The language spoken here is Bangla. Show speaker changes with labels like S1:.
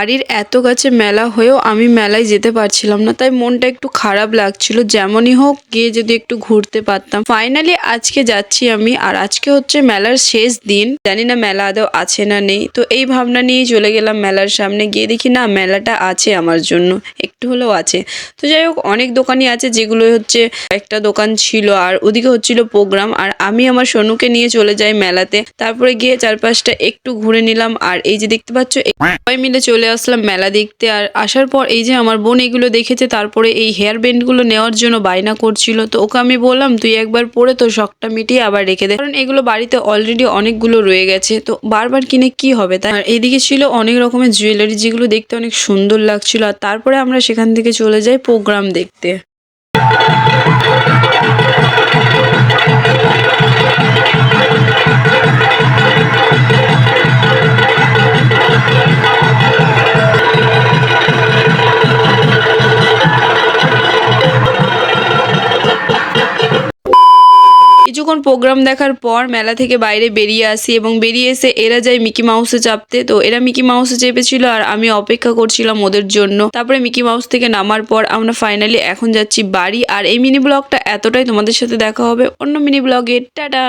S1: বাড়ির এত কাছে মেলা হয়েও আমি মেলায় যেতে পারছিলাম না, তাই মনটা একটু খারাপ লাগছিল। যেমনই হোক গিয়ে যদি একটু ঘুরতে পারতাম। ফাইনালি আজকে যাচ্ছি আমি, আর আজকে হচ্ছে মেলার শেষ দিন। জানি না মেলা আদৌ আছে না নেই, তো এই ভাবনা নিয়েই চলে গেলাম মেলার সামনে। গিয়ে দেখি না, মেলাটা আছে আমার জন্য, একটু হলেও আছে। তো যাই হোক, অনেক দোকানই আছে, যেগুলো হচ্ছে একটা দোকান ছিল আর ওদিকে হচ্ছিল প্রোগ্রাম। আর আমি আমার সোনুকে নিয়ে চলে যাই মেলাতে। তারপরে গিয়ে চারপাশটা একটু ঘুরে নিলাম। আর এই যে দেখতে পাচ্ছ, সবাই মিলে চলে আসলাম মেলা দেখতে। আর আসার পর এই যে আমার বোন এগুলো দেখেছে, তারপরে এই হেয়ার ব্যান্ডগুলো নেওয়ার জন্য বায়না করছিল। তো ওকে আমি বললাম, তুই একবার পরে তোর শখটা মিটিয়ে আবার রেখে দে, কারণ এগুলো বাড়িতে অলরেডি অনেকগুলো রয়ে গেছে, তো বারবার কিনে কি হবে তাই। আর এইদিকে ছিল অনেক রকমের জুয়েলারি, যেগুলো দেখতে অনেক সুন্দর লাগছিল। আর তারপরে আমরা সেখান থেকে চলে যাই প্রোগ্রাম দেখতে। কিছুক্ষণ প্রোগ্রাম দেখার পর মেলা থেকে বাইরে বেরিয়ে আসি, এবং বেরিয়ে এসে এরা যায় মিকি মাউসে চাপতে। তো এরা মিকি মাউসে চেপেছিল আর আমি অপেক্ষা করছিলাম ওদের জন্য। তারপরে মিকি মাউস থেকে নামার পর আমরা ফাইনালি এখন যাচ্ছি বাড়ি। আর এই মিনি ব্লগটা এতটাই, তোমাদের সাথে দেখা হবে অন্য মিনি ব্লগে। টাটা।